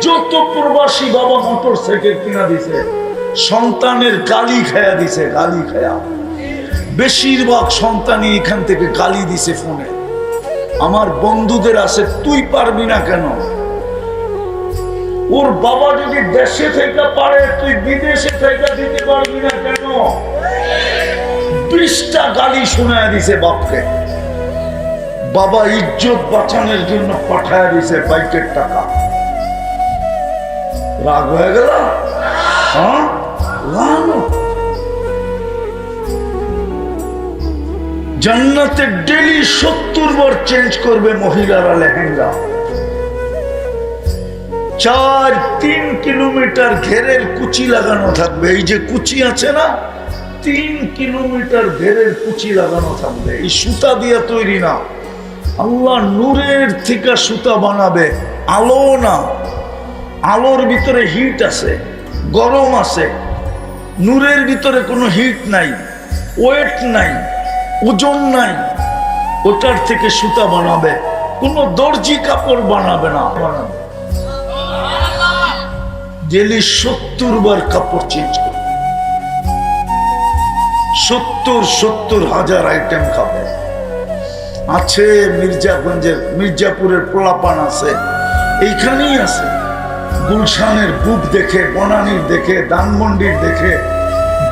যত প্রবাসী বাবা মোটরসাইকেল কিনা দিছে সন্তানের গালি খায়া দিছে, গালি খায়া। বেশিরভাগ সন্তানই এখান থেকে গালি দিছে ফোনে। আমার বন্ধুদের আছে, তুই পারবি না কেন? ওর বাবা যদি দেশে থেকে পারে, তুই বিদেশে থেকে দিতে পারবি না কেন? 20টা গালি শোনায় দিছে বাপকে। বাবা ইজ্জত বাঁচানোর জন্য পাঠায় দিছে বাইকের টাকা। রাগ হয়ে গেল? হ্যাঁ, জান্নাতে ডেলি 70 বার চেঞ্জ করবে মহিলারা লেহেঙ্গা। 3 কিলোমিটার ঘেরের কুচি লাগানো থাকবে। এই যে কুচি আছে না, 3 কিলোমিটার ঘেরের কুচি লাগানো থাকবে। এই সুতা দিয়ে তৈরি না, আল্লাহ নূরের থেকে সুতা বানাবে। আলো না, আলোর ভিতরে হিট আছে, গরম আছে। নূরের ভিতরে কোনো হিট নাই, ওয়েট নাই, ওজন নাই। ওটার থেকে সুতা বানাবে, কোনো দর্জি কাপড় বানাবে না। বানাবে ডেলি 70 বার কাপড় চেঞ্জ করবে। 70 হাজার আইটেম খাবে। আছে মির্জাগঞ্জের, মির্জাপুরের পোলাপান আছে, এইখানেই আছে। গুলশানের বুক দেখে, বনানীর দেখে, ধানমন্ডির দেখে,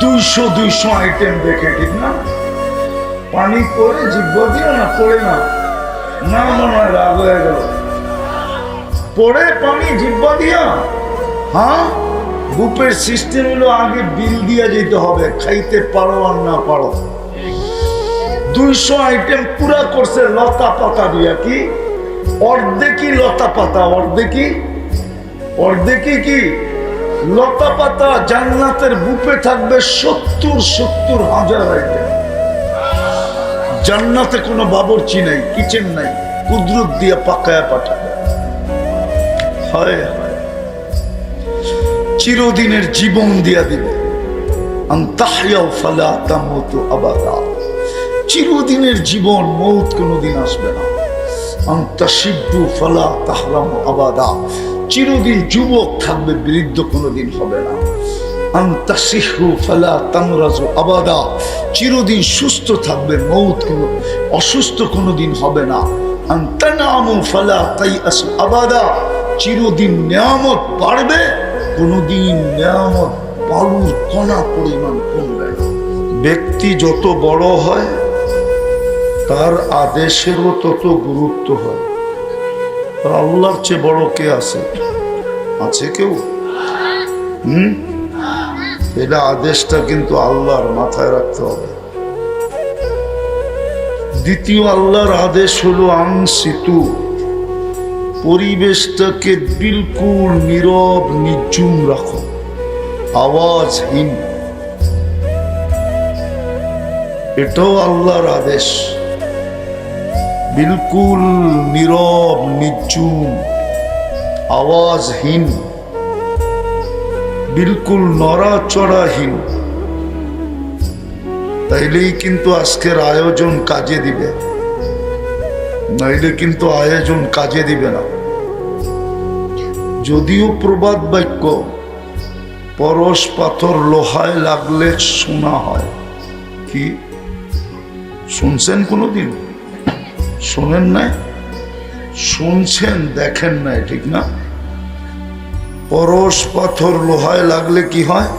200 আইটেম দেখে। ঠিক না? পানি পরে জিব্বা দিও না, পড়ে না, না মনে হয় রাগ হয়ে গেল। পড়ে পানি জিব্বা দিয়া। হ্যাঁ, বুপের সিস্টেম হলো আগে বিল দিয়া যেতে হবে, খাইতে পারো আর না পারো। 200 আইটেম পুরা করছে লতা পাতা দিয়া। কি অর্ধেকই লতা পাতা, অর্ধেকই কি লতা পাতা। জান্নাতের বুপে থাকবে 70 হাজার আইটেম। জান্নাতে কোনো বাবুর্চি নাই, কিচেন নাই, কুদরত দিয়া পাকায়া পাঠাবে। হয় চিরদিনের জীবন দিয়া দিবে। আনতাহইয়াও ফালা তামুতু আবাদা। চিরদিনের জীবন, মৌত কোনোদিন আসবে না। আনতাশিব্বু ফালা তাহরামু আবাদা। চিরদিন যুবক থাকবে, বৃদ্ধ কোনোদিন হবে না। আনতাসিহু ফালা তামরাজু আবাদা। চিরদিন সুস্থ থাকবে, মৌত অসুস্থ কোনোদিন হবে না। আনতানামু ফালা তাইআসু আবাদা। চিরদিন নিয়ামত বাড়বে, কোনোদিন নিয়ামত বালুর কণা পরিমাণ কমবে না। ব্যক্তি যত বড় হয়, তার আদেশেরও তত গুরুত্ব হয়। আল্লাহর চেয়ে বড় কে আছে? আছে কেউ? এটা আদেশটা কিন্তু আল্লাহর, মাথায় রাখতে হবে। দ্বিতীয় আল্লাহর আদেশ হলো আনসিতু। পরিবেশটাকে বিলকুল নীরব নিঝুম রাখো, আওয়াজহীন। এটাও আল্লাহর আদেশ। বিলকুল নীরব নিঝুম, আওয়াজহীন, বিলকুল নড়াচড়াহীন। তাইলেই কিন্তু আজকের আয়োজন কাজে দিবে, নাইলে কিন্তু আয়োজন কাজে দিবে না। যদিও প্রবাদ বাক্য, পরশ পাথর লোহায় লাগলে শোনা হয়। কি শুনছেন কোনোদিন? শোনেন নাই? শুনছেন, দেখেন নাই, ঠিক না? পরশ পাথর লোহায় লাগলে কি হয়?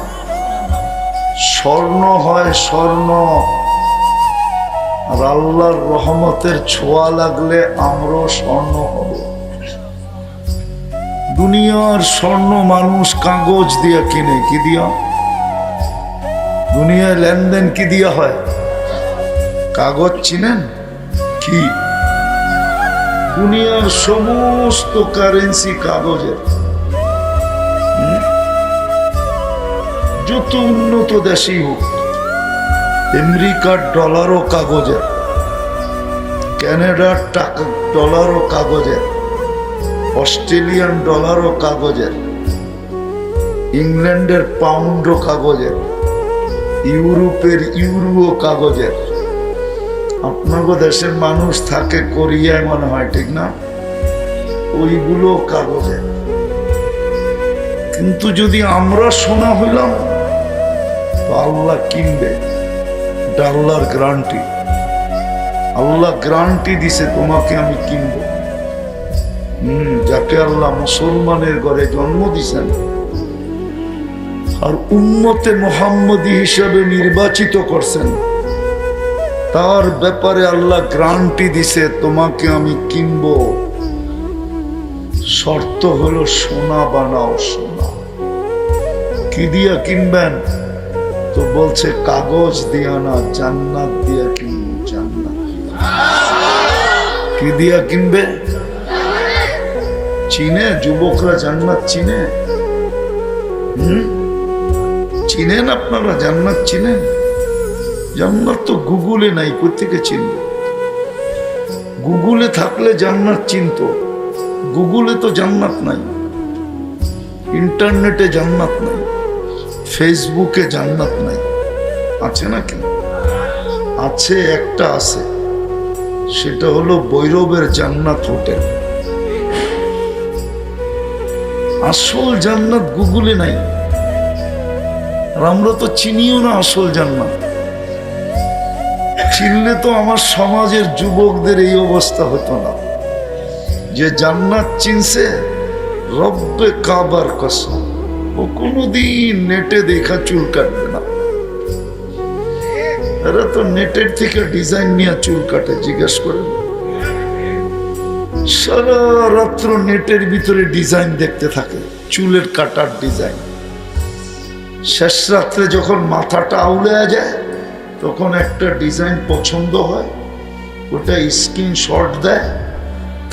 স্বর্ণ হয়, স্বর্ণ। আর আল্লাহর রহমতের ছোঁয়া লাগলে আমরাও স্বর্ণ হব। দুনিয়ার স্বর্ণ মানুষ কাগজ দিয়া কিনে। কি দিয়া? দুনিয়ায় লেনদেন কি দিয়া হয়? কাগজ চিনেন? কি দুনিয়ার সমস্ত কারেন্সি কাগজের। যত উন্নত দেশই হোক, আমেরিকার ডলারও কাগজের, কানাডার টাকা ডলারও কাগজের, অস্ট্রেলিয়ান ডলারও কাগজের, ইংল্যান্ডের পাউন্ডও কাগজের, ইউরোপের ইউরোও কাগজের। আপনাদের দেশের মানুষ থাকে কোরিয়ায় মনে হয়, ঠিক না? ওইগুলো কাগজের। কিন্তু যদি আমরা সোনা হইলাম তো আল্লাহ কিনবে, এটা আল্লাহর গ্যারান্টি। আল্লাহ গ্যারান্টি দিছে তোমাকে আমি কিনবো। যাকে আল্লাহ মুসলমানের ঘরে জন্ম দিছেন আর উম্মতে মুহাম্মদী হিসাবে নির্বাচিত করছেন, তার ব্যাপারে আল্লাহ গ্যারান্টি দিছে তোমাকে আমি কিনবো। শর্ত হলো সোনা বানাও, সোনা। কি দিয়া কিনবেন? তো বলছে কাগজ দিয়া না, জান্নাত দিয়া কিনবো, জান্নাত। কি দিয়া কিনবে? চিনে যুবকরা জান্নাত চিনে? চিনেন আপনারা জান্নাত? চিনেন? জান্নাত তো গুগলে নাই, কোত্থেকে চিনবে? গুগলে থাকলে জান্নাত চিনতো, গুগলে তো জান্নাত নাই, ইন্টারনেটে জান্নাত নাই, ফেসবুকে জান্নাত নাই। আছে নাকি? আছে, একটা আছে, সেটা হলো ভৈরবের জান্নাত হোটেল। আসল জান্নাত গুগলে নাই, আর আমরা তো চিনিও না আসল জান্নাত। চিনলে তো আমার সমাজের যুবকদের এই অবস্থা হতো না। যে জান্নাত চিনছে, রব্বে কাবার কসম, ও কোনোদিন নেটে দেখা চুল কাটবে না। এরা তো নেটের থেকে ডিজাইন নিয়ে চুল কাটে, জিজ্ঞেস করেন। সারা রাত্র নেটের ভিতরে ডিজাইন দেখতে থাকে, চুলের কাটার ডিজাইন। শেষ রাত্রে যখন মাথাটা আউলে যায়, তখন একটা ডিজাইন পছন্দ হয়, ওটা স্ক্রিনশট দেয়,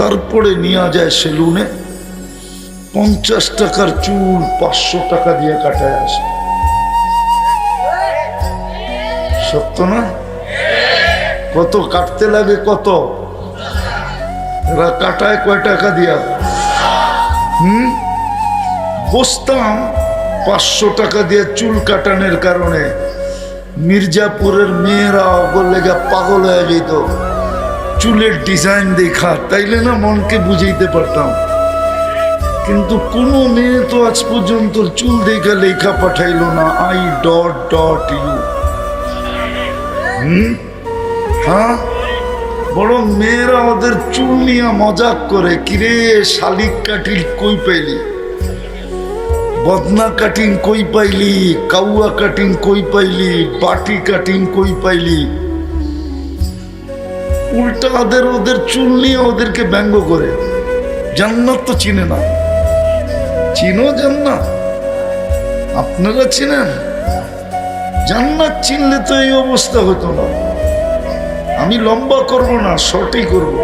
তারপরে নিয়ে যায় সেলুনে। 50 টাকার চুল 500 টাকা দিয়ে কাটায় আসে। সত্য না? কত কাটতে লাগে? কত এরা কাটায়? কয় টাকা দিয়া? বসতাম 500 টাকা দিয়ে চুল কাটানোর কারণে মির্জাপুরের মেয়েরা বললে পাগল হয়ে যেত চুলের ডিজাইন দেখা, তাইলে না মনকে বুঝাইতে পারতাম। কিন্তু কোনো মেয়ে তো আজ পর্যন্ত চুল দেখা লেখা পাঠাইলো না, I.U। হ্যাঁ, বরং মেয়েরা ওদের চুল নিয়ে মজাক করে, কিরে শালিক কাটিং কই পাইলি, বদনা কাটিং কই পাইলি, কাউয়া কাটিং কই পাইলি, বাটি কাটিং কই পাইলি। উল্টা ওদের চুল নিয়ে ওদেরকে ব্যঙ্গ করে। জান্নাত তো চিনে না। চিনো জান্নাত? আপনারা চিনেন? জান্নাত চিনলে তো এই অবস্থা হতো না। আমি লম্বা করব না, শর্টই করব।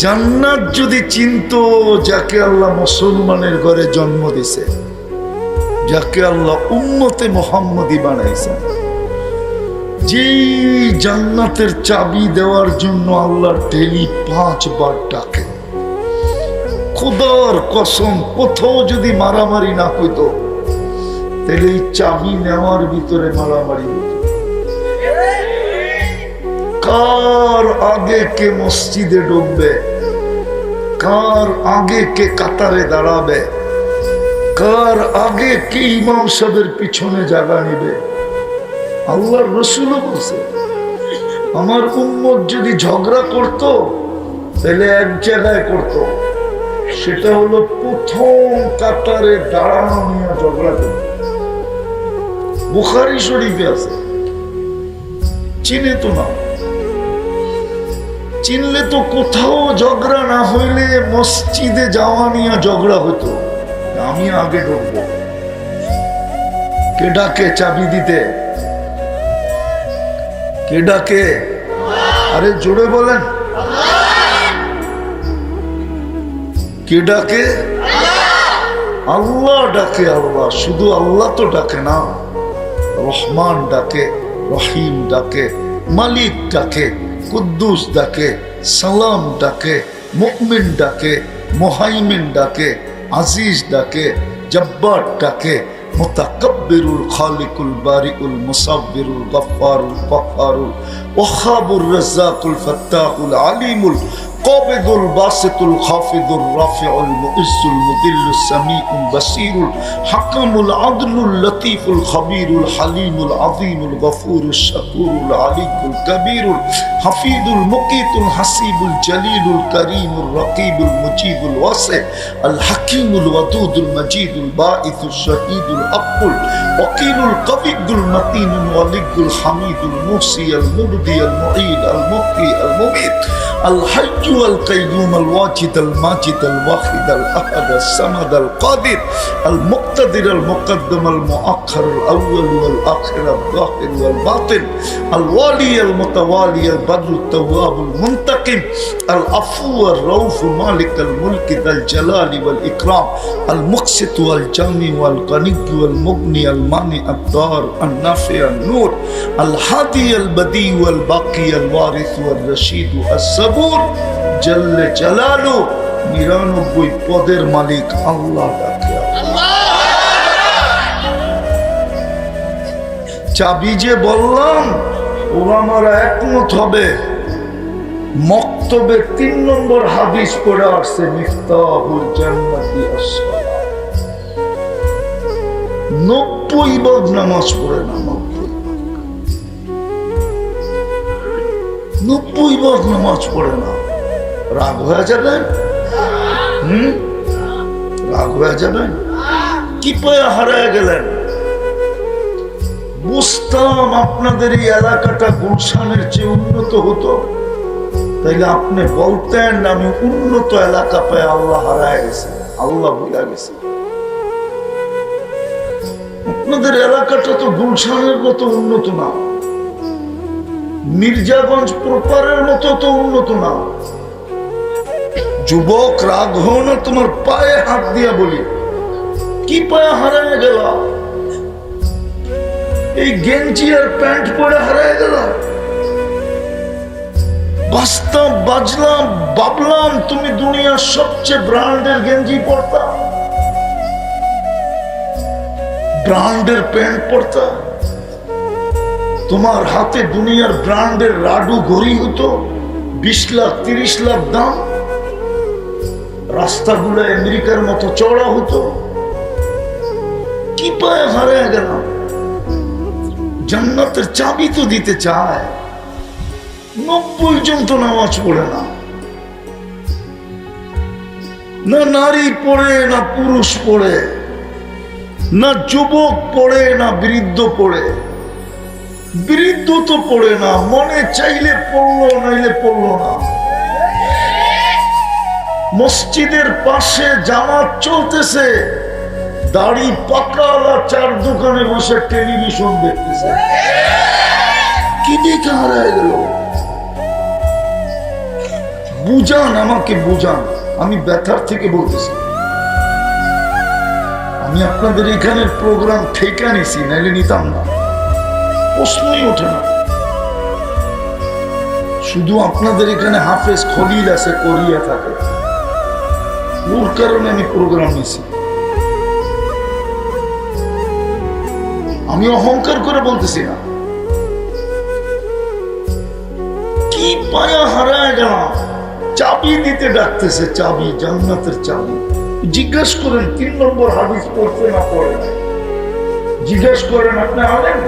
জান্নাত যদি চিনতো যাকে আল্লাহ মুসলমানের ঘরে জন্ম দিছে, যাকে আল্লাহ উম্মতে মুহাম্মদী বানাইছেন, যেই জান্নাতের চাবি দেওয়ার জন্য আল্লাহ ডেলি 5 বার ডাকে। খোদার কসম, কোথাও যদি মারামারি না হইতো, তাহলে এই চাবি নেওয়ার ভিতরে মারামারি হতো। কার আগে কে মসজিদে ঢুকবে, কার আগে কে কাতারে দাঁড়াবে, কার আগে কে ইমাম সাহেবের পিছনে জায়গা নিবে, আল্লাহর রাসূলও বলছে আমার উম্মত যদি ঝগড়া করত তাহলে এক জায়গায় করত, সেটা হলো প্রথম কাতারে দাঁড়ানো নিয়ে ঝগড়া করত। বুখারী শরীফে আছে। চিনে তো না। চিনলে তো কোথাও ঝগড়া না হইলে মসজিদে যাওয়া নিয়ে ঝগড়া হতো। আমি আগে ঢুকবো, কে ডাকে চাবি দিতে? কে ডাকে? আরে জোরে বলেন, কে ডাকে? আল্লাহ ডাকে। আল্লাহ, শুধু আল্লাহ তো ডাকে না, রহমান ডাকে, রহিম ডাকে, মালিক ডাকে, কুদ্দুস ডাকে, সালাম ডাকে, মুমিন ডাকে, মুহাইমিন ডাকে, আজিজ ডাকে, জব্বার ডাকে, মুতাকাব্বিরুল খালিকুল বারিউল মুসাব্বিরুল গফফারুল কহ্হারুল ওয়াহাবুর রাজ্জাকুল ফাত্তাহুল আলিমুল القابض الباسط الخافض الرافع المؤز المذل السميع البصير الحكم العدل اللطيف الخبير الحليم العظيم الغفور الشكور العلي الكبير الحفيظ المقيت الحسيب الجليل الكريم الرقيب المجيب الواسع الحكيم الودود المجيد الباعث الشهيد الحق الوكيل القوي المتين الولي الحميد المحصي المبدي المعيد المحيي المميت الحي والقيوم الواجد الماجد الواحد الأحد الصمد القادر المقتدر المقدم المؤخر الأول والآخر الظاهر والباطن الوالي المتوالي البر التواب المنتقم العفو الرؤوف مالك الملك ذا الجلال والإكرام المقسط والجامع والغني والمغني المانع الضار النافع النور الهادي البديع والباقي الوارث والرشيد الصبور জল্ল জালালু 99 পদের মালিক আল্লাহ ডাকে চাবি যে বললাম ওলামারা একমত হবে মক্তবে 3 নম্বর হাদিস পড়ে আসছে মিফতাহুল জান্নাতি as-সালাত 90 ভাগ নামাজ পড়ে না 90 ভাগ নামাজ পড়ে না রাগ হয়ে যাবেন রাগ হয়ে যাবেন কি পায়ে হারিয়ে গেলেন বুঝতাম আপনাদের এই এলাকাটা গুলশানের চেয়ে উন্নত হতো তাইলে আপনি বলতেন আমি উন্নত এলাকা পেয়ে আল্লাহ হারায় গেছে আল্লাহ ভুলে গেছে আপনাদের এলাকাটা তো গুলশানের মতো উন্নত না মির্জাগঞ্জ প্রপারের মতো তো উন্নত না যুবক রাগ হও না তোমার পায়ে হাত দিয়া বলি কি পায়ে হারায় গেল এই গেঞ্জি আর প্যান্ট পরে হারায় গেল বাস্তব বাজলাম ভাবলাম তুমি দুনিয়ার সবচেয়ে ব্র্যান্ডের গেঞ্জি পরতা ব্র্যান্ডের প্যান্ট পরতা তোমার হাতে দুনিয়ার ব্র্যান্ডের রাডু ঘড়ি হতো 20 লাখ 30 লাখ দাম রাস্তাগুলো আমেরিকার মতো চড়া হতো কি পায়ে হারিয়ে গেল জান্নাতের চাবি তো দিতে চায় 90 জন তো নামাজ পড়ে না না নারী পড়ে না পুরুষ পড়ে না যুবক পড়ে না বৃদ্ধ পড়ে বৃদ্ধ তো পড়ে না মনে চাইলে পড়লো নাইলে পড়লো না মসজিদের পাশে জামাত চলতেছে দাড়ি পাকালা চার দোকানে বসে টেলিভিশন দেখতেছে কি দেখে হারায় গেল বুঝান আমাকে বুঝান আমি ব্যথার থেকে বলতেছি আমি আপনাদের এখানের প্রোগ্রাম ঠেকা নিছি নাইলে নিতাম না প্রশ্নই ওঠে না শুধু আপনাদের এখানে হাফেজ খলিল আছে কোরিয়া থাকে ওর কারণে আমি প্রোগ্রাম নিছি আমি অহংকার করে বলতেছি না কি পায়া হারায় গেলাম চাবি দিতে ডাকতেছে চাবি জান্নাতের চাবি জিজ্ঞাসা করেন 3 নম্বর হাদিস পড়তে না পড়ে না জিজ্ঞাসা করেন আপনি আলেন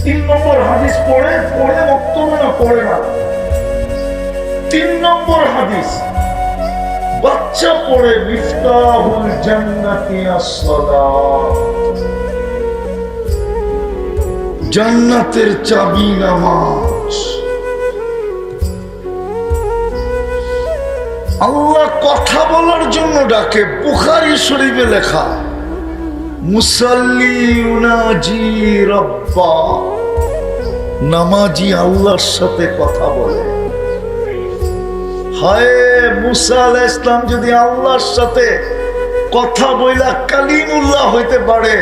3 নম্বর হাদিস পড়ে বক্তব্য না পড়ে না 3 নম্বর হাদিস বাচ্চা পড়ে মিফতাহুল জান্নাতি as-সালাত জান্নাতের চাবি নামাজ আল্লাহ কথা বলার জন্য ডাকে বুখারী শরীফে লেখা মুসাল্লি ইউনাজি রাব্বা নামাজি আল্লাহর সাথে কথা বলে হায় মুসা আলাইহিস সালাম যদি আল্লাহর সাথে কথা বইলা কালিমুল্লাহ হইতে পারে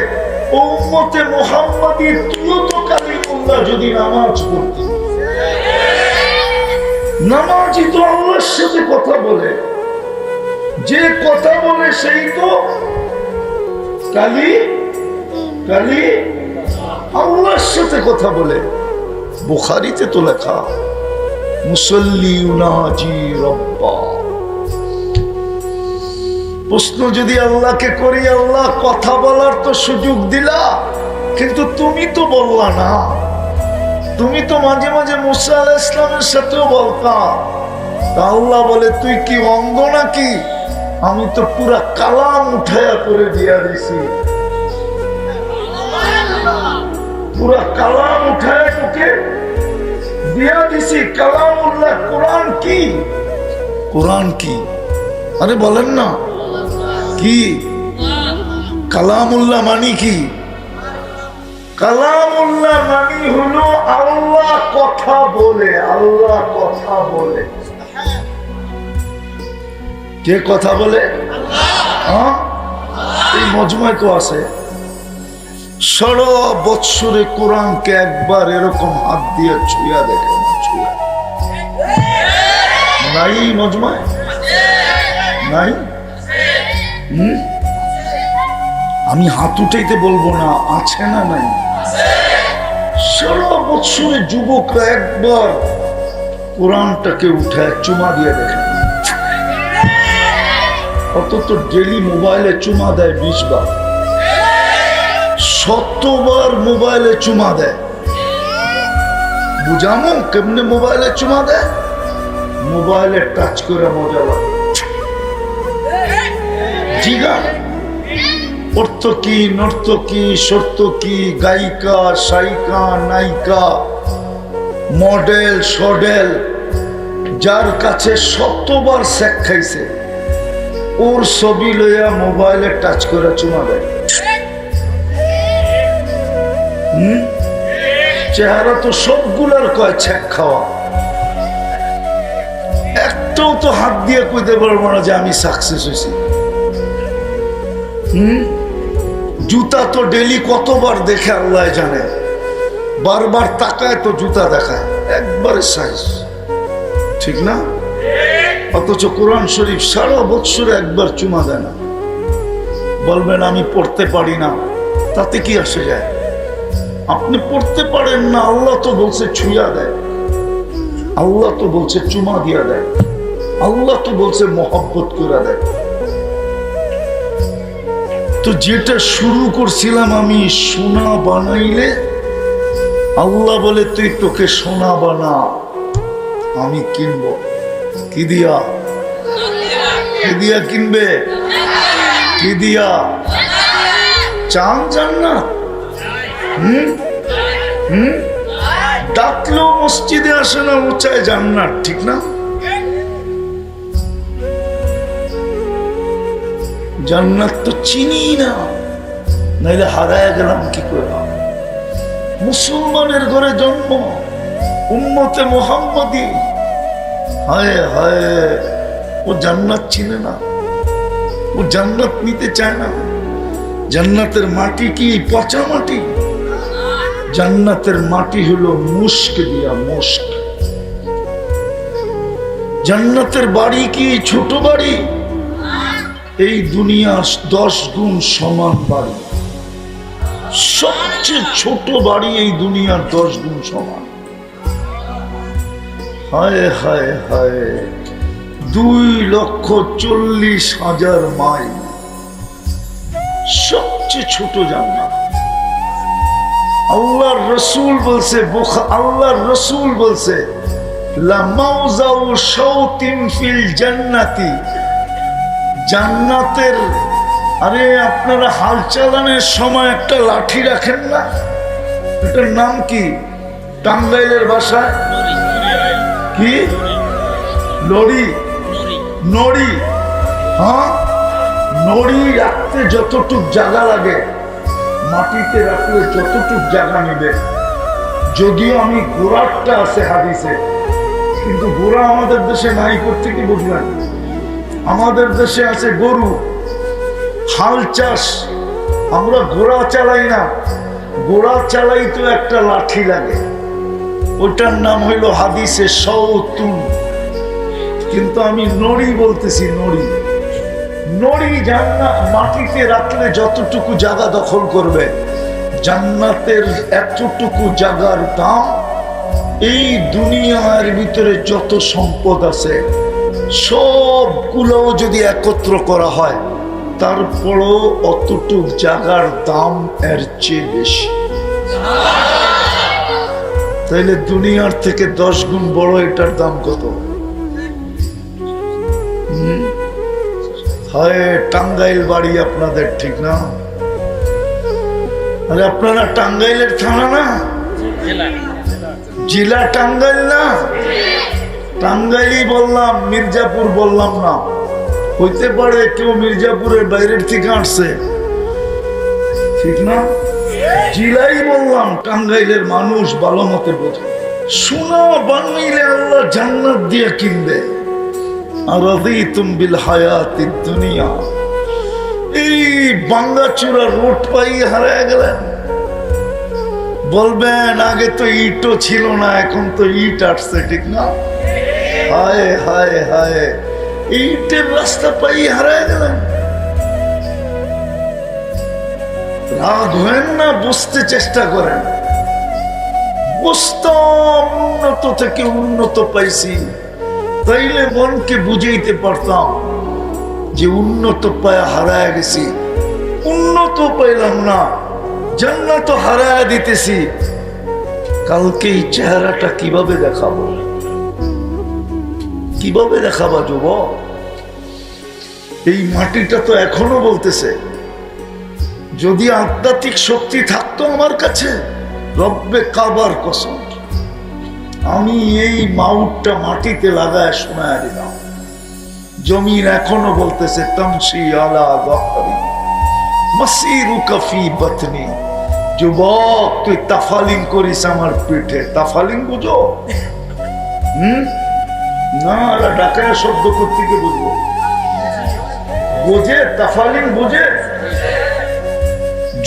উম্মতে মুহাম্মাদি তুইও তো কালিমুল্লাহ যদি নামাজ পড়তি নামাজি তো আল্লাহর সাথে কথা বলে যে কথা বলে সেই তো কালি আল্লাহর সাথে কথা বলে বুখারীতে তো লেখা মুসল্লি উনাজি রব্বা। প্রশ্ন যদি আল্লাহকে করি, আল্লাহ কথা বলার তো সুযোগ দিলা, কিন্তু তুমি তো বললা না। তুমি তো মাঝে মাঝে মুসা আলাইহিস সালামের সাথেও বলতা। আল্লাহ বলে তুই কি অন্ধ নাকি? আমি তো পুরা কালাম উঠায়া করে দিয়া দিছি, পুরা কালাম উঠায়া তোকে দিয়া দিছি। কালামুল্লাহ কোরআন কি? কোরআন কি? আরে বলেন না কি? কালামুল্লাহ মানি কি? কালামুল্লাহ মানি হলো আল্লাহ কথা বলে। আল্লাহ কথা বলে। কে কথা বলে? হ্যাঁ, এই মজমায় তো আছে। সারা বৎসরে কোরআনকে একবার এরকম হাত দিয়ে ছুঁয়া দেখে না, ছুঁয়া নাই মজমায়, নাই। আমি হাত উঠাইতে বলবো না, আছে না নাই? সারা বৎসরে যুবকরা একবার কোরআনটাকে উঠায় চুমা দিয়ে দেখে। অত তো ডেলি মোবাইলে চুমা দেয় 20 বার, 100 বার মোবাইলে চুমা দেয়। বুঝামো কেমনে মোবাইলে চুমা দেয়? মোবাইলে টাচ করে মজা লাগে। জিগা অর্থকি, নর্তকী, সর্তকী, গায়িকা, সায়িকা, নায়িকা, মডেল, সডেল, যার কাছে 100 বার সেক খাইছে, ওর ছবি লইয়া মোবাইলে টাচ করে চুমা দেয়। চেহারা তো সবগুলার কয় ছেক খাওয়া। একটাও তো হাত দিয়ে কইতে পারবো না যে আমি সাকসেস হয়েছি। জুতা তো ডেলি কতবার দেখে আল্লাহ জানে, বারবার তাকায় তো জুতা দেখায়, একবারে সাইজ, ঠিক না? অথচ কোরআন শরীফ সারা বৎসরে একবার চুমা দেয় না। বলবেন আমি পড়তে পারি না, তাতে কি আসে যায়? আপনি পড়তে পারেন না, আল্লাহ তো বলছে ছুঁয়া দেয়, আল্লাহ তো বলছে চুমা দিয়া দেয়, আল্লাহ তো বলছে মহব্বত করে দেয়। তো যেটা শুরু করছিলাম আমি, সোনা বানাইলে আল্লাহ বলে তুই তোকে সোনা বানা, আমি কিনবো। কি দিয়া? কি দিয়া কিনবে? কি দিয়া? চান জান্নাত? ডাকলেও মসজিদে আসে না, উঁচায় জান্নাত, ঠিক না? জান্নাত তো চিনি না, নাইলে হারায় গেলাম কি করে? মুসলমানের ঘরে জন্ম, উম্মতে মুহাম্মাদি, হায় হায়, ও জান্নাত চিনে না, ও জান্নাত নিতে চায় না। জান্নাতের মাটি কি পচা মাটি? জান্নাতের মাটি হলো মুস্ক দিয়া, মুস্ক। জান্নাতের বাড়ি কি ছোট বাড়ি? এই দুনিয়া 10 গুণ সমান বাড়ি। সবচেয়ে ছোট বাড়ি এই দুনিয়ার 10 গুণ সমান। হায় হায় হায়, 2,40,000 মাইল, সবচেয়ে ছোট জান্নাত। আল্লাহর রসুল বলছে, আল্লাহর রসুল বলছে, লা মাউজাউ শাওতিন ফিল জান্নাতি, জান্নাতের, আরে আপনারা হাল চালানোর সময় একটা লাঠি রাখেন না, এটার নাম কি টাঙ্গাইলের ভাষায়? কি? লড়ি, নড়ি। হ্যাঁ, নড়ি রাখতে যতটুক জায়গা লাগে, মাটিতে রাখলে যতটুক জায়গা নেবে। যদিও আমি গোড়ারটা আছে হাদিসে, কিন্তু গোড়া আমাদের দেশে নাই। করতে কি বুঝলেন? আমাদের দেশে আছে গরু, হাল চাষ, আমরা ঘোড়া চালাই না। ঘোড়া চালাই তো একটা লাঠি লাগে, ওটার নাম হইল হাদিসে শাওতুন, কিন্তু আমি নড়ি বলতেছি, নড়ি। নড়ি জান্নাত মাটিতে রাখলে যতটুকু জায়গা দখল করবে, জান্নাতের এতটুকু জায়গার দাম এই দুনিয়ার ভিতরে যত সম্পদ আছে সবগুলো যদি একত্র করা হয় তারপরও অতটুক জায়গার দাম এর চেয়ে বেশি। তাইলে দুনিয়ার থেকে 10 গুণ বড় এটার দাম কত? হয় টাঙ্গাইল বাড়ি আপনাদের, ঠিক না? আরে আপনারা টাঙ্গাইলের থানা না, জেলা টাঙ্গাইল না? টাঙ্গাইলই বললাম, মির্জাপুর বললাম না। হইতে পারে কেউ মির্জাপুরের বাইরের থেকে আসছে, ঠিক না? জেলাই বললাম, টাঙ্গাইলের মানুষ ভালো মতে বোঝে। সোনা বানাইলে আল্লাহ জান্নাত দিয়ে কিনবে। আর রাদিতুম বিল হায়াতিদ দুনিয়া, এই বাঙ্গাচুরা রোড পাই হারায় গেলেন। বলবেন আগে তো ইটও ছিল না, এখন তো ইট আসছে, ঠিক না? হায় হায় হায়, ইটের রাস্তা পাই হারায় গেলেন। রাগ হয়েন না, বুঝতে চেষ্টা করেন। বুঝতাম উন্নত থেকে উন্নত পাইছি, তাইলে মনকে বুঝাইতে পারতাম যে উন্নত পায়া হারায় গেছি। উন্নত পাইলাম না, জান্নাত হারায় দিতেছি। কালকে এই চেহারাটা কিভাবে দেখাবো? কিভাবে দেখাবা যুবক? এই মাটিটা তো এখনো বলতেছে, যদি আধ্যাত্মিক শক্তি থাকতো আমার কাছে, রব্বে কাবার কসম, আমি এই মাউটটা মাটিতে লাগায় শোনায় দিলাম। জমিন এখনো বলতেছে তামশি আলা যাহরি মাসিরুকা ফি বাতনি। যুবক, তুই তাফালিং করিস আমার পিঠে। তাফালিং বুঝো? না, ঢাকায় শব্দ কোত্থেকে বুঝবো? বুঝে? তাফালিং বুঝে?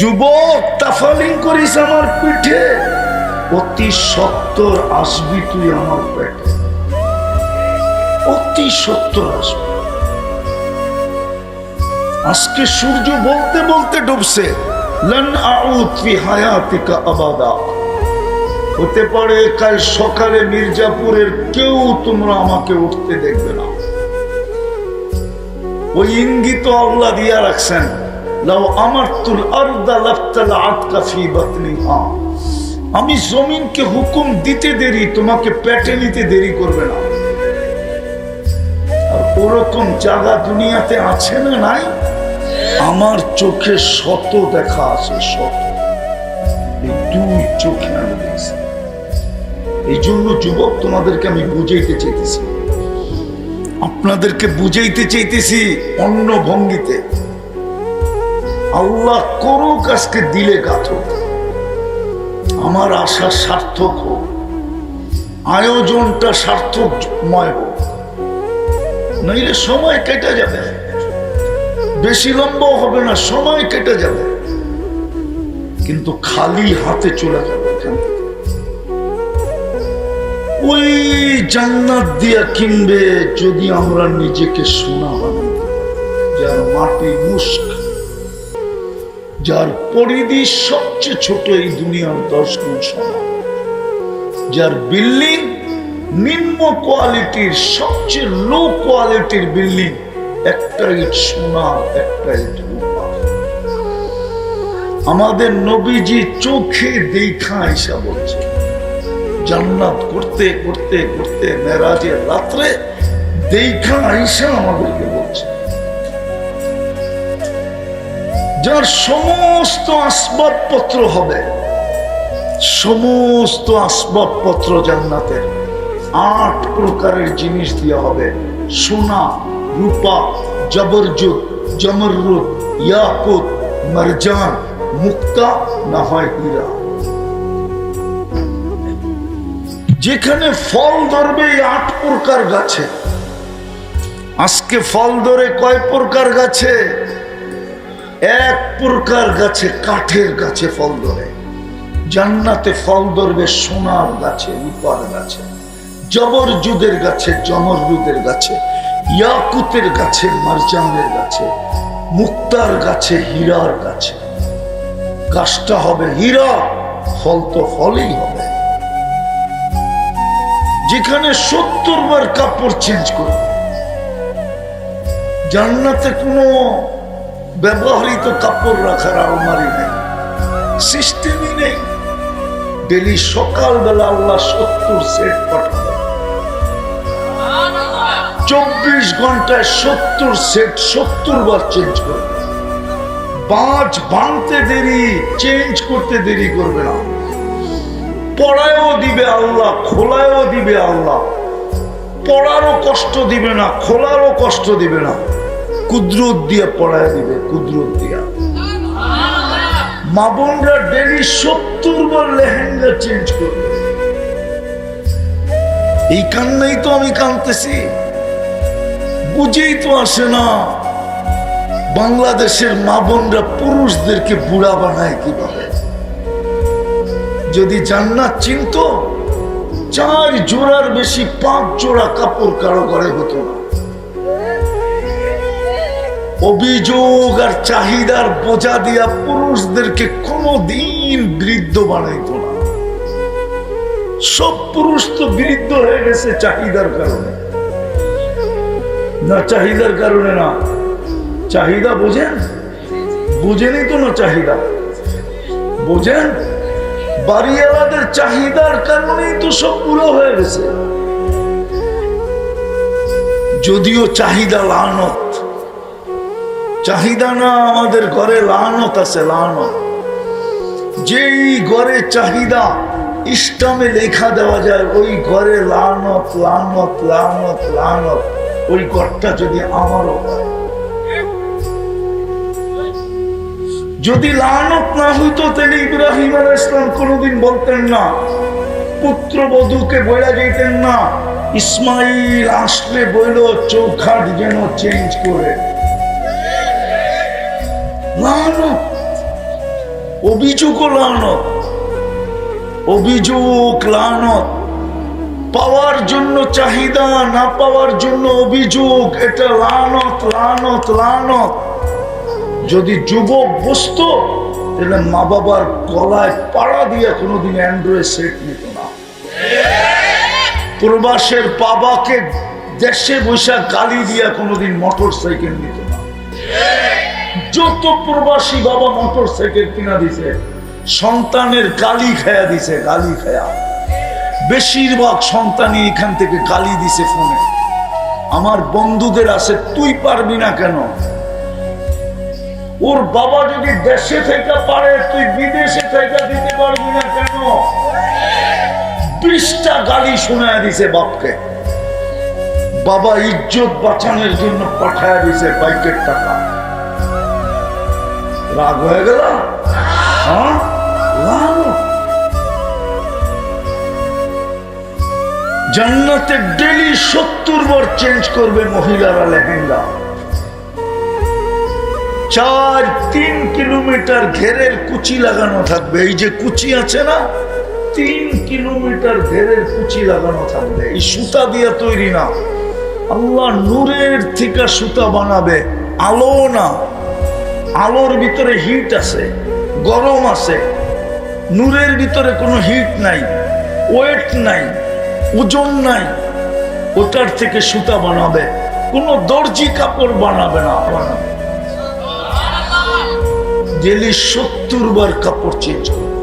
যুবক, তাফালিং করিস আমার পিঠে, অতি সত্তর আসবি তুই আমার পেটে। অতি সত্তর আসবি। আজকে সূর্য বলতে বলতে ডুবছে, লান আউদ ফি হায়াতিকা আবাদা। হতে পারে কাল সকালে মির্জাপুরের কেউ তোমরা আমাকে উঠতে দেখবে না। ওই ইঙ্গিত আল্লাহ দিয়া রাখছেন, লাউ আমারতুল আরদা লাফতালাআতকা ফি বাতনিহা। আমি জমিনকে হুকুম দিতে দেরি, তোমাকে পেটে নিতে দেরি করবে না। আর ওরকম জায়গা দুনিয়াতে আছে না নাই? আমার চোখে শত দেখা আছে, শত। এই 2 চোখে আমি দেখছি। এই জন্য যুবক, তোমাদেরকে আমি বুঝাইতে চাইতেছি, আপনাদেরকে বুঝাইতে চাইতেছি অন্য ভঙ্গিতে। আল্লাহ করুক আজকে দিলে গাথক, আমার আশা সার্থক হোক, আয়োজনটা সার্থকময় হোক। নইলে সময় কেটে যাবে, বেশি লম্বা হবে না, সময় কেটে যাবে, কিন্তু খালি হাতে চলে যাবে এখান থেকে। ওই জান্নাত দিয়া কিনবে যদি আমরা নিজেকে সোনা বানাই, যার মাটি মুস্ক, যার পরিধি সবচেয়ে ছোট এই দুনিয়ার 10 গুণ সোনা, যার বিল্ডিং নিম্ন কোয়ালিটির, সবচেয়ে লো কোয়ালিটির বিল্ডিং, একটা ইট সোনা, একটা ইট রূপা। আমাদের নবীজি চোখে দেখা আয়েশা বলছে, জান্নাত করতে করতে করতে মেরাজের রাত্রে দেখা আয়েশা আমাদেরকে বলছে, যার সমস্ত আসবাবপত্র হবে, সমস্ত আসবাবপত্র জান্নাতের 8 প্রকারের জিনিস দিয়ে হবে, সোনা, রূপা, জবরজুদ, জমরুদ, ইয়াকুত, মারজান, মুক্তা, না হয় হীরা। যেখানে ফল ধরবে এই 8 প্রকার গাছে। আজকে ফল ধরে কয় প্রকার গাছে? 1 প্রকার গাছে, কাঠের গাছে ফল ধরে। জান্নাতে ফল ধরবে সোনার গাছে, রূপার গাছে, জবরজুদের গাছে, জমরজুদের গাছে, ইয়াকুতের গাছে, মারজানের গাছে, মুক্তার গাছে, হীরার গাছে। গাছটা হবে হীরা, ফল তো ফলই হবে। যেখানে 70 বার কাপড় চেঞ্জ করবে। জান্নাতে কোনো ব্যবহৃত কাপড় রাখার আলমারি নেই, সিস্টেমই নেই। ডেলি সকালবেলা আল্লাহ 70 সেট পাঠাবে, 24 ঘন্টায় 70 সেট, 70 বার চেঞ্জ করবে। বাঁচ ভাঙতে দেরি, চেঞ্জ করতে দেরি করবে না। পড়ায়ও দিবে আল্লাহ, খোলায়ও দিবে আল্লাহ। পড়ারও কষ্ট দিবে না, খোলারও কষ্ট দিবে না, কুদরত দিয়ে পড়ায় দিবে, কুদরত দিয়া। মা বোনরা ডেলি 70 বার লেহেঙ্গা চেঞ্জ করবে। এই কান্নাই তো আমি কাঁদতেছি, বুঝেই তো আসে না বাংলাদেশের মা বোনরা পুরুষদেরকে বুড়া বানায় কিভাবে। যদি জান্নাত চিনতো, 4 জোড়ার বেশি 5 জোড়া কাপড় কারো ঘরে হতো না। অভিযোগ আর চাহিদার বোঝা দিয়া পুরুষদেরকে কোনোদিন বৃদ্ধ বানাইতো না। সব পুরুষ তো বৃদ্ধ হয়ে গেছে চাহিদার কারণে। না চাহিদার কারণে না, চাহিদা বোঝেন? বুঝেনি তো না চাহিদা, বোঝেন? বাড়িওয়ালাদের চাহিদার কারণেই তো সব পুরো হয়ে গেছে। যদিও চাহিদা লানত, চাহিদা না, আমাদের ঘরে লানত আছে, লানত। যেই ঘরে চাহিদা ইসলামে লেখা দেওয়া যায়, ওই ঘরে লানত লানত লানত লানত। ওই ঘরটা যদি আমারও হয়, যদি লানত না হইতো তাহলে ইব্রাহিম আলাইহিস সালাম কোনোদিন বলতেন না, পুত্রবধূকে বইলা যেতেন না ইসমাইল আসলে বইল চৌখাট যেন চেঞ্জ করে। লানত, অভিযোগ লানত, অভিযোগ লানত। পাওয়ার জন্য চাহিদা, না পাওয়ার জন্য অভিযোগ, এটা লানত লানত লানত। যদি যুবক বসতো তাহলে মা বাবার গলায় পাড়া দিয়ে কোনোদিন অ্যান্ড্রয়েড সেট নিত না। প্রবাসের বাবাকে দেশে বৈশা গালি দিয়া কোনোদিন মোটর সাইকেল নিত না। যত প্রবাসী বাবা মোটর সাইকেল কিনা দিছে, সন্তানের গালি খায়া দিছে, গালি খায়া। বেশিরভাগ সন্তানই এখান থেকে গালি দিছে ফোনে। আমার বন্ধুদের আছে, তুই পারবি না কেন? ওর বাবা যদি দেশে থেকে পারে, তুই বিদেশে থেকে দিতে পারবি না কেন? 20টা গালি শোনায় দিছে বাপকে। বাবা ইজ্জত বাঁচানোর জন্য পাঠায় দিছে বাইকের টাকা। রাগ হয়ে গেল? হ্যাঁ, জান্নাতে ডেলি 70 বার চেঞ্জ করবে মহিলারা লেহেঙ্গা। 3 কিলোমিটার ঘেরের কুচি লাগানো থাকবে। এই যে কুচি আছে না, 3 কিলোমিটার ঘেরের কুচি লাগানো থাকবে। এই সুতা দিয়ে তৈরি না, আল্লাহ নূরের থেকে সুতা বানাবে, আলো না। আলোর ভিতরে হিট আছে, গরম আছে, নূরের ভিতরে কোনো হিট নাই, ওয়েট নাই, ওজন নাই। ওটার থেকে সুতা বানাবে, কোনো দর্জি কাপড় বানাবে না। ডেলি 70 বার কাপড় চেঞ্জ করবে,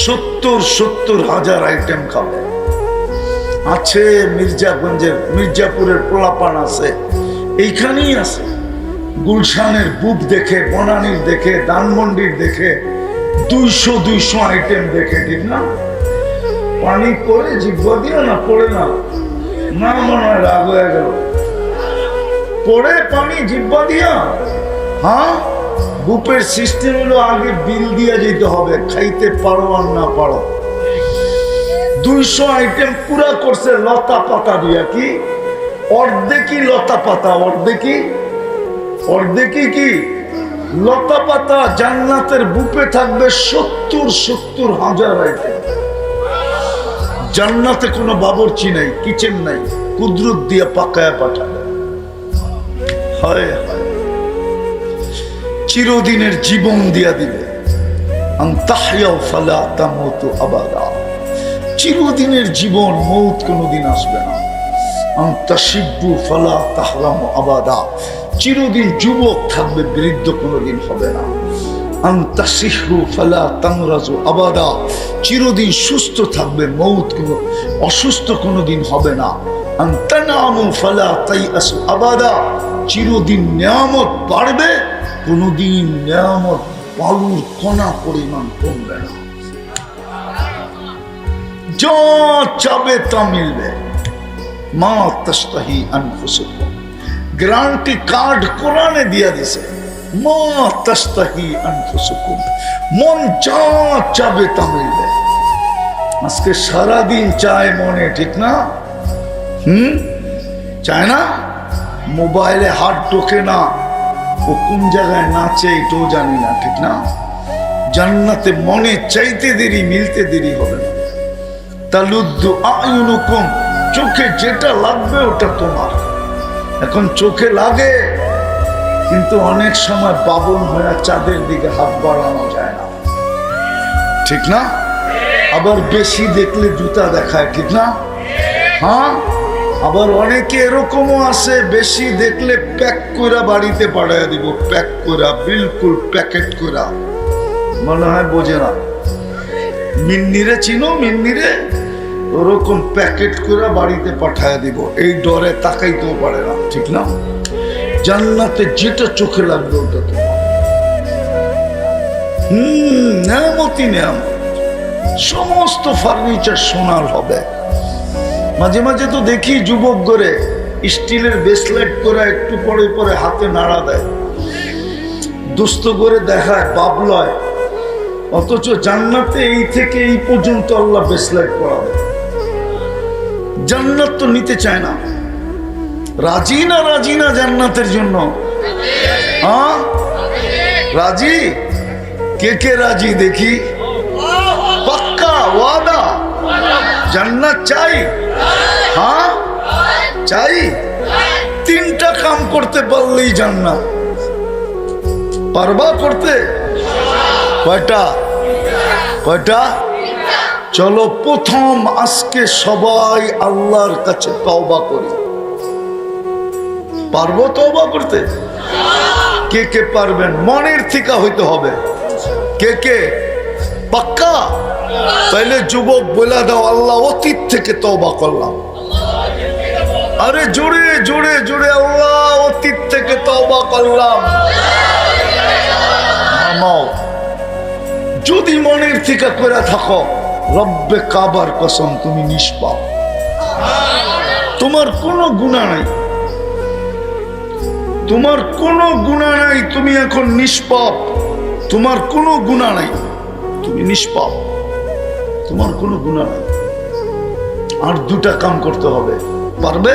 70 হাজার আইটেম খাবে। আছে মির্জাগঞ্জের, মির্জাপুরের পোলাপান আছে, এইখানেই আছে। গুলশানের বুক দেখে, বনানীর দেখে, ধানমন্ডির দেখে, 200 আইটেম দেখে। ঠিক না? পানি পড়ে জিভা দিয়ে না, পড়ে না, না মনে হয় রাগ হয়ে গেল। পড়ে পানি জিভা দিয়া। হ্যাঁ, বুপের সিস্টেম হলো আগে বিল দিয়ে যেতে হবে, খাইতে পারো আর না পারো। 200 আইটেম পুরা করছে লতা পাতা দিয়া। কি অর্ধেকই লতা পাতা, অর্ধেকই কি লতা পাতা। জান্নাতের বুপে থাকবে 70 হাজার আইটেম। জান্নাতে কোনো বাবুর্চি নাই, কিচেন নাই, কুদরত দিয়ে পাকায়া পাঠাবে। হয় চিরদিনের জীবন দিয়া দিবে। চিরদিনের জীবন, মৌত কোনোদিন আসবে না। আন্তাশিব্বু ফালা তাহরামু আবাদা, চিরদিন যুবক থাকবে, বৃদ্ধ কোনোদিন হবে না। আন্তাশিহু ফালা তামরাজু আবাদা, চিরদিন সুস্থ থাকবে, মৌত কোনো অসুস্থ কোনোদিন হবে না। আন্তানামু ফালা তাইআসু আবাদা, চিরদিন নিয়ামত বাড়বে, কোনোদিন নিয়ামত বালুর কণা পরিমাণ কমবে না। যা চাবে তা মিলবে। মা তাশতাহি আনফুসুকুম, গ্যারান্টি কার্ড কোরআনে দিয়া দিছে। মা তাশতাহি আনফুসুকুম, মন যা চাবে তা মিলবে। আজকে সারাদিন চায় মনে, ঠিক না? চায় না? মোবাইলে হাত ঢোকে না, ও কোন জায়গায় নাচে এটাও জানি না, ঠিক না? জান্নাতে মনে চাইতে দেরি, মিলতে দেরি হবে না। তালুদ্দু আয়ুনুকুম, চোখে যেটা লাগবে ওটা তোমার। এখন চোখে লাগে, কিন্তু অনেক সময় বাবন হয়ে চাঁদের দিকে হাত বাড়ানো যায় না, ঠিক না? আবার বেশি দেখলে জুতা দেখায়, ঠিক না? হ্যাঁ, আবার অনেকে এরকমও আছে, বেশি দেখলে প্যাক করে বাড়িতে পাঠাইয়া দিব, প্যাক করে, বিলকুল প্যাকেট করে। মনে হয় বোঝে না। মিন্নিরে চিনো? মিন্নিরে ওরকম প্যাকেট করে বাড়িতে পাঠাইয়া দিব, এই ডরে তাকাইতেও পারে না, ঠিক না? জান্নাতে যেটা চোখে লাগবে ওটা তো নেয়ামতই নেয়ামত। সমস্ত ফার্নিচার সোনার হবে। মাঝে মাঝে তো দেখি যুবক করে স্টিলের ব্রেসলেট করে একটু পরে পরে হাতে নাড়া দেয়, দুস্থ করে দেখায়, বাবলয়। অথচ জান্নাতে এই থেকে এই পর্যন্ত আল্লাহ ব্রেসলেট পরাবে। জান্নাত তো নিতে চায় না। রাজি না? রাজি না জান্নাতের জন্য? হ্যাঁ, রাজি? কে কে রাজি দেখি? পাক্কা ওয়াদা? জান্নাত চাই? হ্যাঁ চাই। তিনটা কাম করতে পারলেই জান্নাত। পারবা করতে? কয়টা? কয়টা? চলো প্রথম আজকে সবাই আল্লাহর কাছে তওবা করি। পারবো তওবা করতে? কে কে পারবেন? মনের থেকে হইতে হবে। কে কে পাক্কা? তাইলে যুবক বলে দাও, আল্লাহ অতীত থেকে তওবা করলাম। আরে জোরে জোরে জোরে, আল্লাহ অতীত থেকে তওবা করলাম। যদি মনের থেকে করে থাকো, রব্বে কাবার কসম তুমি নিষ্পাপ, তোমার কোনো গুনাহ নাই, তোমার কোনো গুনাহ নাই, তুমি এখন নিষ্পাপ, তোমার কোনো গুনাহ নাই, তুমি নিষ্পাপ, তোমার কোনো গুনাহ নাই। আর দুটা কাম করতে হবে, পারবে?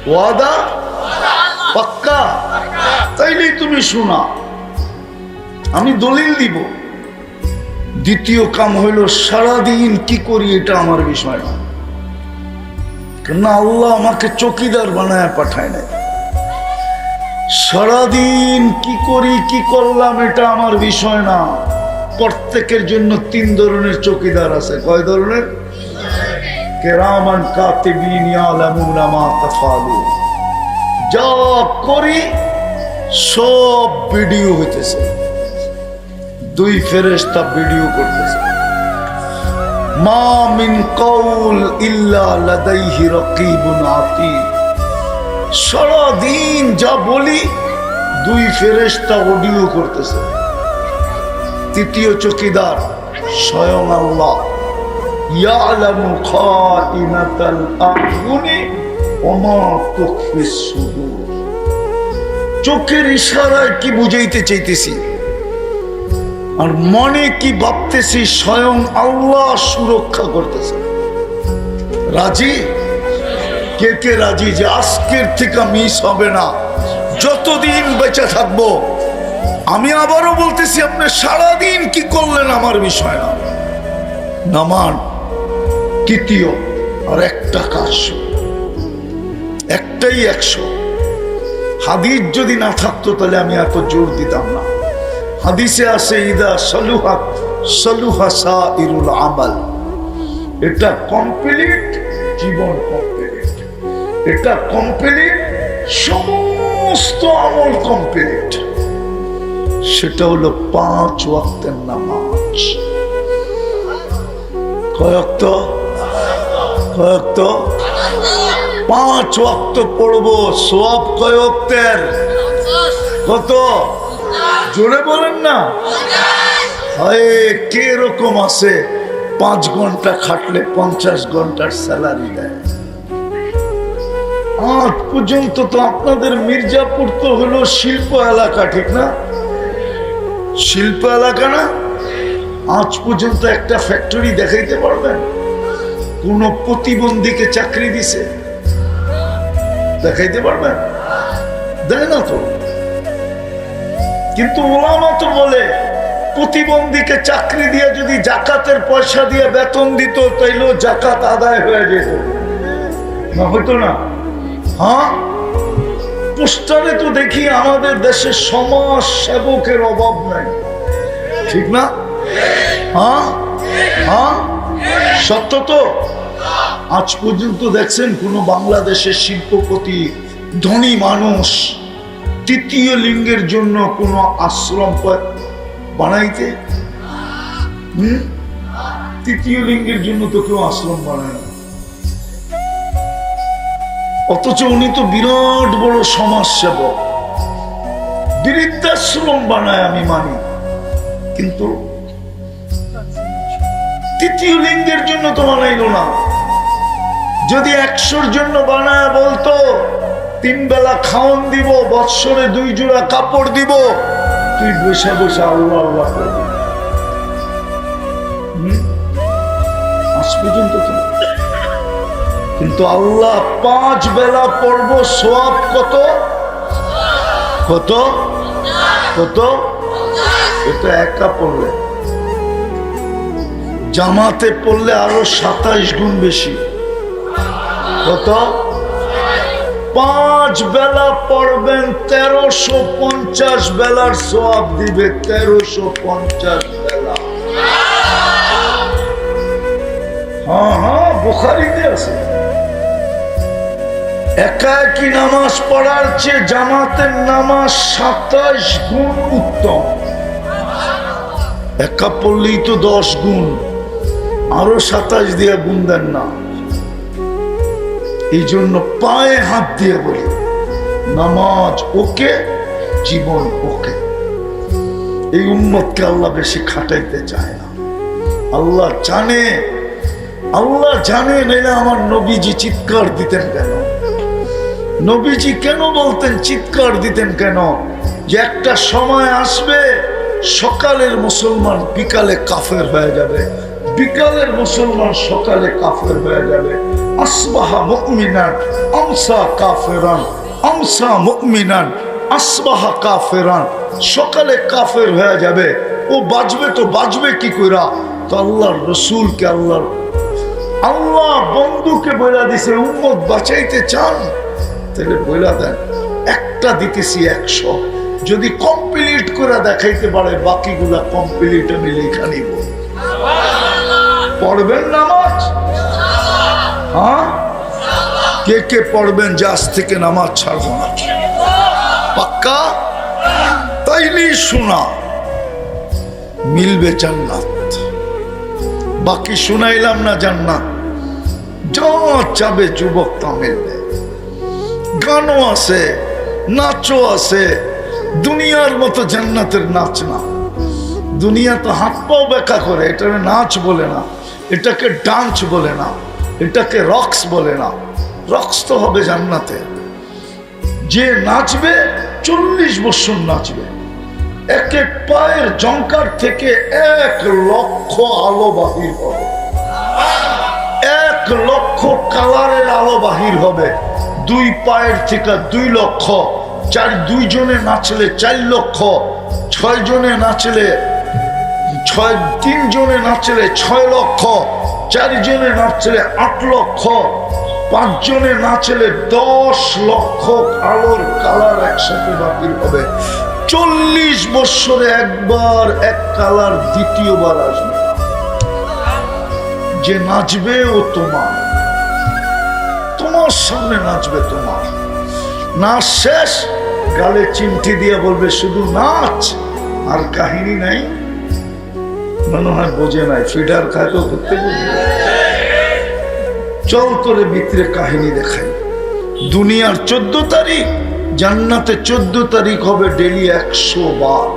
ওয়াদা? পাক্কা? তাইলেই তুমি শোনা, আমি দলিল দিব। দ্বিতীয় কাম হইল, সারাদিন কি করি এটা আমার বিষয় না, কেন আল্লাহ আমাকে চকিদার বানায় পাঠায় নাই। সারাদিন কি করি কি করলাম এটা আমার বিষয় না। প্রত্যেকের জন্য তিন ধরনের চকিদার আছে। কয় ধরনের? কিরামান কাতিবিন ইয়ালামুনা মা তাফআলুন। যা করি সব ভিডিও হইতেছে, দুই ফেরেশতা ভিডিও করতেছে। মা মিন কওল ইল্লা লাদাইহি রাকিবুন আতীদ। সারাদিন যা বলি দুই ফেরেশতা অডিও করতেছে। তৃতীয় চকিদার স্বয়ং আল্লাহ। ইয়ালামু খাইনাতাল আ'য়ুনি ওয়া মা তুখফিস সুদূর। চোখের ইশারায় কি বুঝাইতে চাইতেছি আর মনে কি ভাবতেছি, স্বয়ং আল্লাহ সুরক্ষা করতেছে। রাজি? কে কে রাজি যে আজকের থেকে মিস হবে না, যতদিন বেঁচে থাকবো? আমি আবারও বলতেছি, আপনি সারাদিন কি করলেন আমার বিষয় না। নামান তৃতীয়, আর একটা কাজ, একটাই 100। হাদিস যদি না থাকতো তাহলে আমি এত জোর দিতাম না। হাদিসে আছে, ইদা সালুহাত সালুহা সাইরুল আমাল। এটা কমপ্লিট, জীবন কমপ্লিট। এটা কমপ্লিট, সমস্ত আমল কমপ্লিট। সেটা হলো 5 ওয়াক্তের নামাজ। কয় ওয়াক্ত? 5 ওয়াক্ত পড়বো। সওয়াব কয় ওয়াক্তের? কত? জোরে বলেন না। হয় কে রকম আছে 5 ঘন্টা খাটলে 50 ঘন্টার স্যালারি দেয়। আজ পর্যন্ত তো আপনাদের মির্জাপুর তো হলো শিল্প এলাকা, ঠিক না? শিল্প এলাকা না? আজ পর্যন্ত একটা ফ্যাক্টরি দেখাইতে পারবেন কোন প্রতিবন্ধীকে চাকরি দিছে? দেখাইতে পারবেন? দেয় না তো। কিন্তু ওলামা তো বলে প্রতিবন্ধীকে চাকরি দিয়ে যদি জাকাতের পয়সা দিয়ে বেতন দিত তাইলেও জাকাত আদায় হয়ে যেত না, হতো না? হ্যাঁ, পোস্টারে তো দেখি আমাদের দেশে সমাজ সেবকের অভাব নাই, ঠিক না? হ্যাঁ হ্যাঁ, সত্য তো। আজ পর্যন্ত দেখছেন কোন বাংলাদেশের শিল্পপতি ধনী মানুষ তৃতীয় লিঙ্গের জন্য কোন আশ্রম বানাইতে? তৃতীয় লিঙ্গের জন্য তো কেউ আশ্রম বানায় না। অথচ উনি তো বিরাট বড় সমাজ সেবক, বৃদ্ধাশ্রম বানায় আমি মানি, কিন্তু তৃতীয় লিঙ্গের জন্য তো বানাইল না। যদি 100-র জন্য বানায় বলতো 3 বেলা খাওয়ান দিব, বৎসরে 2 জোড়া কাপড় দিব, তুই বসে বসে আল্লাহ আল্লাহ করবি। আজ পর্যন্ত তো। কিন্তু আল্লাহ 5 বেলা পড়বো, সওয়াব কত? কত কত? এটা একা পড়লে, জামাতে পড়লে আরো 27 গুণ বেশি। কত? 5 বেলা পড়বেন, 1350 বেলার সওয়াব দিবে। 1350 বেলা। হ্যাঁ হ্যাঁ, বুখারীতে আছে। একা একই নামাজ পড়ার চেয়ে জামাতের নামাজ 27 গুণ উত্তম। একা পড়লেই তো 10 গুণ, আরো 27 দিয়ে গুণ দেন না। এই জন্য পায়ে হাত দিয়ে বলি, নামাজ ওকে, জীবন ওকে। এই উম্মতকে আল্লাহ বেশি খাটাইতে চায় না। আল্লাহ জানে, আল্লাহ জানে, নাইলে আমার নবীজি চিৎকার দিতেন কেন? নবীজি কেন বলতেন, চিৎকার দিতেন কেন? যে একটা সময় আসবে সকালের মুসলমান বিকালে কাফের হয়ে যাবে, বিকালের মুসলমান সকালে কাফের হয়ে যাবে। আসবাহা মুমিনান আমসা কাফেরান, আমসা মুমিনান আসবাহা কাফেরান। সকালে কাফের হয়ে যাবে, ও বাঁচবে তো বাঁচবে কি কইরা? তো আল্লাহর রসুলকে আল্লাহ বন্ধুকে বইলা দিছে, উম্মত বাঁচাইতে চান তাহলে বইলা দেন, একটা দিতেছি 100। যদি কমপ্লিট করে দেখাইতে পারে বাকিগুলা কমপ্লিট আমি লেখা নিব। পড়বেন নামাজ? হ্যাঁ, কে কে পড়বেন যে আজ থেকে নামাজ ছাড়ব না? পাক্কা? তাইলেই শোনা মিলবে জান্নাত। বাকি শুনাইলাম না জান্নাত, যা চাবে যুবক তা মিলবে। গানও আছে, নাচও আছে, দুনিয়ার মতো জান্নাতের নাচ না। দুনিয়া তো হাত পাও বেঁকা করে, এটাকে নাচ বলে না, এটাকে ডান্স বলে না, এটাকে রক্স বলে না। রক্স তো হবে জান্নাতে। যে নাচবে 40 বছর নাচবে। এক এক পায়ের জঙ্কার থেকে 1 লক্ষ আলো বাহির হবে, 1 লক্ষ কালারের আলো বাহির হবে। 2 পায়ের থেকে 2 লক্ষ, 2 জনে নাচলে 4 লক্ষ, 6 জনে নাচলে 3 জনে নাচলে 6 লক্ষ, 4 জনে নাচলে 8 লক্ষ, 5 জনে নাচলে 10 লক্ষ আলোর কালার একসাথে বাহির হবে। 40 বছরে একবার এক কালার দ্বিতীয়বার আসবে না। যে নাচবে ও তোমার সামনে নাচবে, তোমার নাচ শেষ গালে চিমটি দিয়ে বলবে শুধু নাচ, আর কাহিনী নাই। মনে হয় বোঝে নাই, ফিডার খায় তো করতে বুঝে। চল তোরে ভিতরে কাহিনী দেখাই। দুনিয়ার 14 তারিখ, জান্নাতে 14 তারিখ হবে ডেলি 100 বার।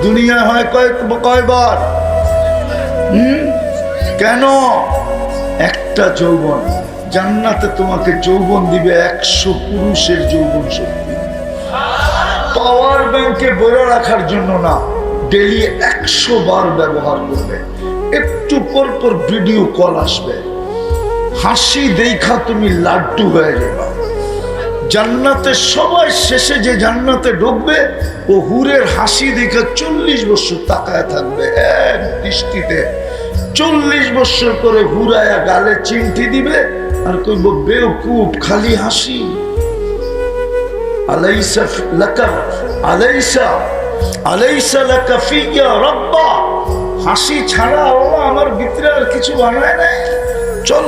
দুনিয়া হয় কয়বার? কেন? একটা যৌবন। জান্নাতে তোমাকে যৌবন দিবে 100 পুরুষের যৌবন শক্তি। পাওয়ার ব্যাংকে বইরা রাখার জন্য না, ডেলি 100 বার ব্যবহার করবে। একটু পর পর ভিডিও কল আসবে, হাসি দেখা তুমি লাড্ডু হয়ে যাবে। জান্নাতে সবাই শেষে যে জান্নাতে ঢুকবে ও হুরের হাসি দেখে 40 বছর তাকায় থাকবে এক দৃষ্টিতে। 40 বছর করে হুরায়া গালে চিমটি দিবে আর কইব বেওকুফ, খালি হাসি। আলাইসা লাকা আলাইসা লাকা ফিয়া রাব্বা, হাসি ছাড়া আল্লাহ আমার ভিতরে আর কিছু বানায় নাই। চল